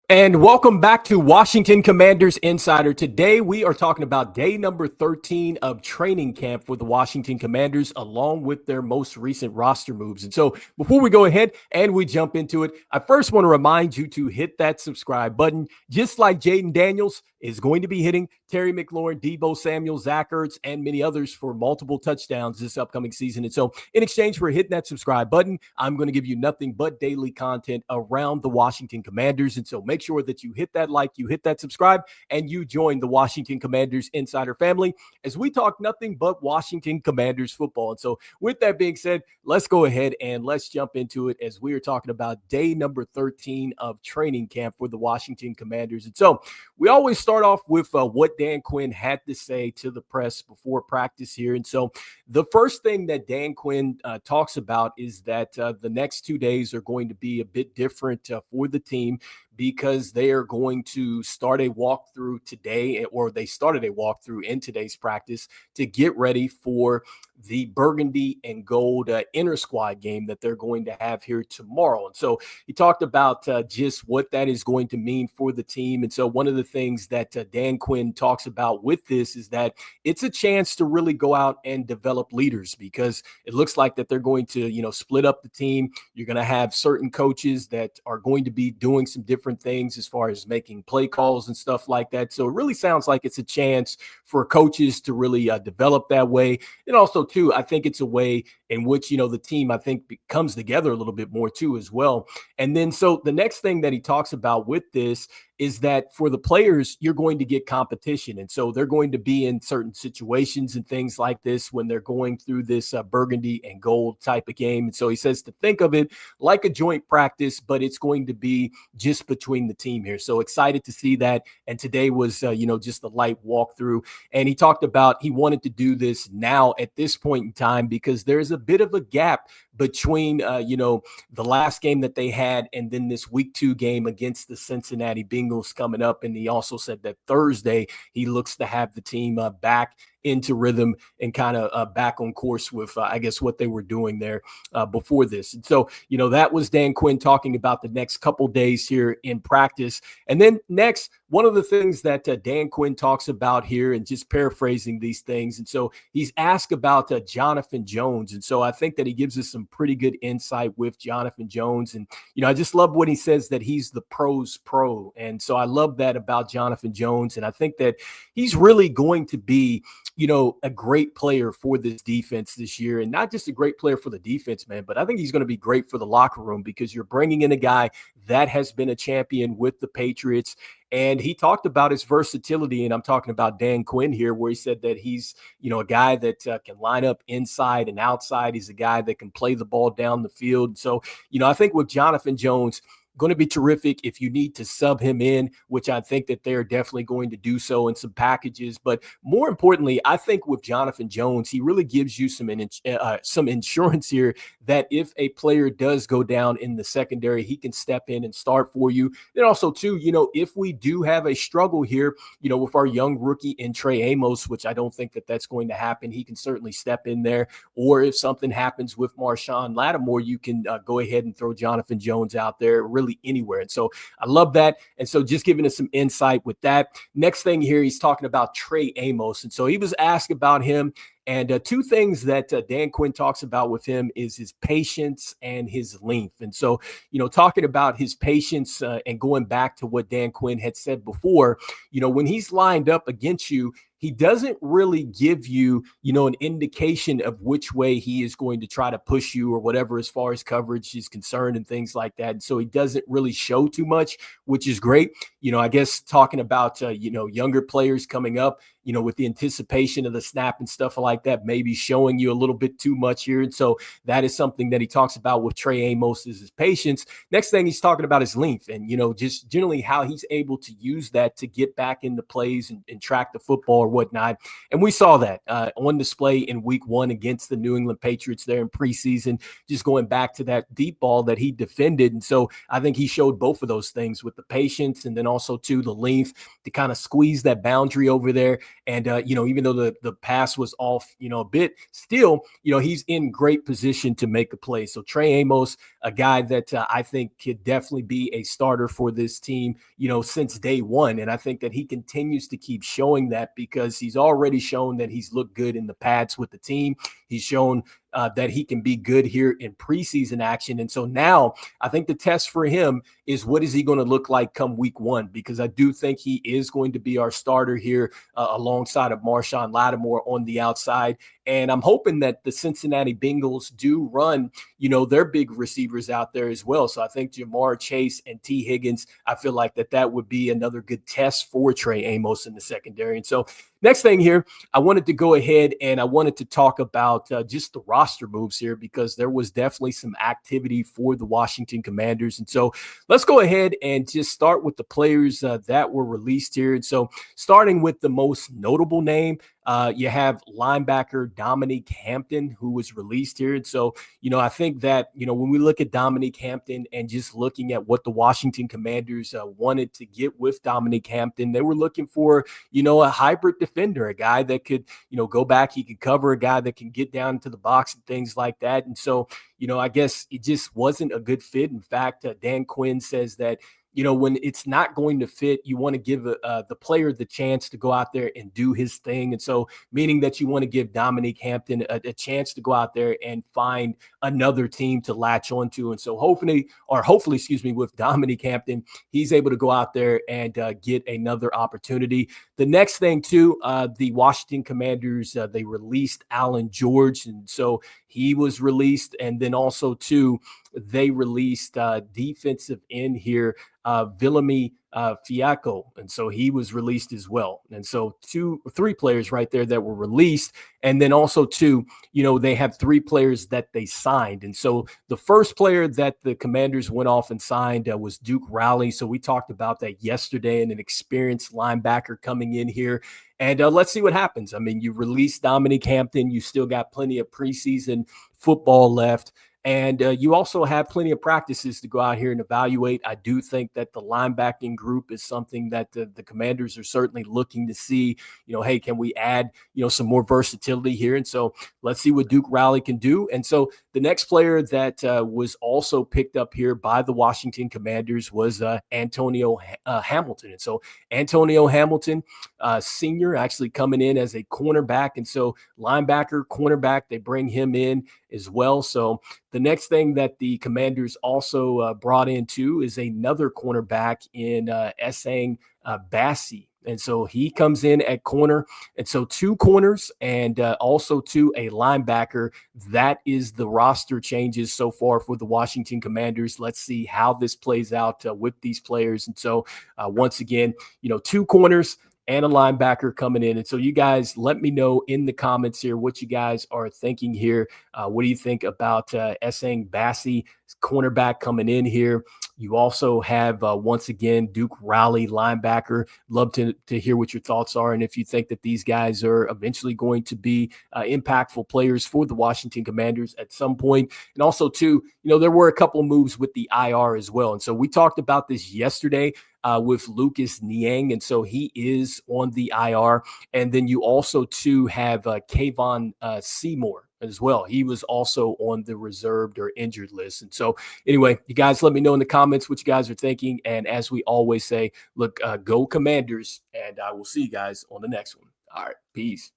And welcome back to Washington Commanders Insider. Today we are talking about day number 13 of training camp for the Washington Commanders, along with their most recent roster moves. And so before we go ahead and we jump into it, I first want to remind you to hit that subscribe button, just like Jaden Daniels is going to be hitting Terry McLaurin, Debo Samuel, Zach Ertz, and many others for multiple touchdowns this upcoming season. And so in exchange for hitting that subscribe button, I'm going to give you nothing but daily content around the Washington Commanders. And so make sure that you hit that like, you hit that subscribe, and you join the Washington Commanders Insider family as we talk nothing but Washington Commanders football. And so with that being said, let's go ahead and let's jump into it as we are talking about day number 13 of training camp for the Washington Commanders. And so we always start off with what Dan Quinn had to say to the press before practice here. And so the first thing that Dan Quinn talks about is that the next 2 days are going to be a bit different for the team, because they are going to start a walkthrough today, or they started a walkthrough in today's practice to get ready for the burgundy and gold inter squad game that they're going to have here tomorrow. And so he talked about just what that is going to mean for the team. And so one of the things that Dan Quinn talks about with this is that it's a chance to really go out and develop leaders, because it looks like that they're going to, split up the team. You're going to have certain coaches that are going to be doing some different things as far as making play calls and stuff like that. So it really sounds like it's a chance for coaches to really develop that way. And also, too, I think it's a way in which, the team, I think, comes together a little bit more, too, as well. And then so the next thing that he talks about with this is that for the players, you're going to get competition. And so they're going to be in certain situations and things like this when they're going through this burgundy and gold type of game. And so he says to think of it like a joint practice, but it's going to be just between the team here. So excited to see that. And today was, just a light walkthrough. And he talked about he wanted to do this now at this point in time because there's a bit of a gap between, the last game that they had and then this week 2 game against the Cincinnati Bengals coming up. And he also said that Thursday he looks to have the team back into rhythm and kind of back on course with, I guess, what they were doing there before this. And so, that was Dan Quinn talking about the next couple days here in practice. And then next, one of the things that Dan Quinn talks about here, and just paraphrasing these things. And so he's asked about Jonathan Jones. And so I think that he gives us some pretty good insight with Jonathan Jones. And, I just love when he says that he's the pro's pro. And so I love that about Jonathan Jones. And I think that he's really going to be, a great player for this defense this year, and not just a great player for the defense, man, but I think he's going to be great for the locker room, because you're bringing in a guy that has been a champion with the Patriots. And he talked about his versatility, and I'm talking about Dan Quinn here, where he said that he's, a guy that can line up inside and outside. He's a guy that can play the ball down the field. So, I think with Jonathan Jones, going to be terrific if you need to sub him in, which I think that they're definitely going to do so in some packages. But more importantly, I think with Jonathan Jones, he really gives you some insurance here that if a player does go down in the secondary, he can step in and start for you. Then also, too, if we do have a struggle here, with our young rookie in Trey Amos, which I don't think that that's going to happen, he can certainly step in there. Or if something happens with Marshawn Lattimore, you can go ahead and throw Jonathan Jones out there really anywhere. And so I love that. And so just giving us some insight with that. Next thing here, he's talking about Trey Amos. And so he was asked about him. And two things that Dan Quinn talks about with him is his patience and his length. And so, talking about his patience and going back to what Dan Quinn had said before, when he's lined up against you, he doesn't really give you, an indication of which way he is going to try to push you or whatever as far as coverage is concerned and things like that. And so he doesn't really show too much, which is great. I guess talking about, younger players coming up, with the anticipation of the snap and stuff like that, maybe showing you a little bit too much here. And so that is something that he talks about with Trey Amos is his patience. Next thing he's talking about is length and, just generally how he's able to use that to get back into plays and track the football or whatnot. And we saw that on display in week 1 against the New England Patriots there in preseason, just going back to that deep ball that he defended. And so I think he showed both of those things with the patience and then also to the length to kind of squeeze that boundary over there. And, even though the pass was off, a bit, still, he's in great position to make a play. So Trey Amos, a guy that I think could definitely be a starter for this team, since day one. And I think that he continues to keep showing that because he's already shown that he's looked good in the pads with the team. He's shown that he can be good here in preseason action. And so now I think the test for him is what is he going to look like come week 1? Because I do think he is going to be our starter here alongside of Marshawn Lattimore on the outside. And I'm hoping that the Cincinnati Bengals do run, their big receivers out there as well. So I think Jamar Chase and T. Higgins, I feel like that would be another good test for Trey Amos in the secondary. And so next thing here, I wanted to go ahead and I wanted to talk about just the roster moves here because there was definitely some activity for the Washington Commanders. And so let's go ahead and just start with the players that were released here. And so starting with the most notable name, you have linebacker Dominique Hampton, who was released here. And so, I think that, when we look at Dominique Hampton and just looking at what the Washington Commanders wanted to get with Dominique Hampton, they were looking for, a hybrid defender, a guy that could, go back, he could cover, a guy that can get down into the box and things like that. And so, I guess it just wasn't a good fit. In fact, Dan Quinn says that, when it's not going to fit, you want to give the player the chance to go out there and do his thing. And so meaning that you want to give Dominique Hampton a chance to go out there and find another team to latch onto. And so hopefully, with Dominique Hampton, he's able to go out there and get another opportunity. The next thing too, the Washington Commanders, they released Alan George. And so he was released. And then also too, they released defensive end here, Villamy Fiaco. And so he was released as well. And so 3 players right there that were released. And then also too, they have 3 players that they signed. And so the first player that the Commanders went off and signed was Duke Rowley. So we talked about that yesterday, and an experienced linebacker coming in here. And let's see what happens. I mean, you released Dominique Hampton. You still got plenty of preseason football left. And you also have plenty of practices to go out here and evaluate. I do think that the linebacking group is something that the Commanders are certainly looking to see, hey, can we add, some more versatility here? And so let's see what Duke Rowley can do. And so the next player that was also picked up here by the Washington Commanders was Antonio Hamilton. And so Antonio Hamilton, senior, actually coming in as a cornerback. And so linebacker, cornerback, they bring him in as well. So the next thing that the Commanders also brought in too is another cornerback in Essang Bassi. And so he comes in at corner. And so 2 corners and also to a linebacker. That is the roster changes so far for the Washington Commanders. Let's see how this plays out with these players. And so once again, 2 corners and a linebacker coming in. And so you guys let me know in the comments here what you guys are thinking here. What do you think about Essang Bassi, cornerback coming in here? You also have, once again, Duke Rowley, linebacker. Love to hear what your thoughts are and if you think that these guys are eventually going to be impactful players for the Washington Commanders at some point. And also, too, there were a couple of moves with the IR as well. And so we talked about this yesterday with Lucas Niang, and so he is on the IR. And then you also, too, have Kayvon Seymour as well. He was also on the reserved or injured list. And so anyway, you guys let me know in the comments what you guys are thinking. And as we always say, look, go Commanders, and I will see you guys on the next one. All right, peace.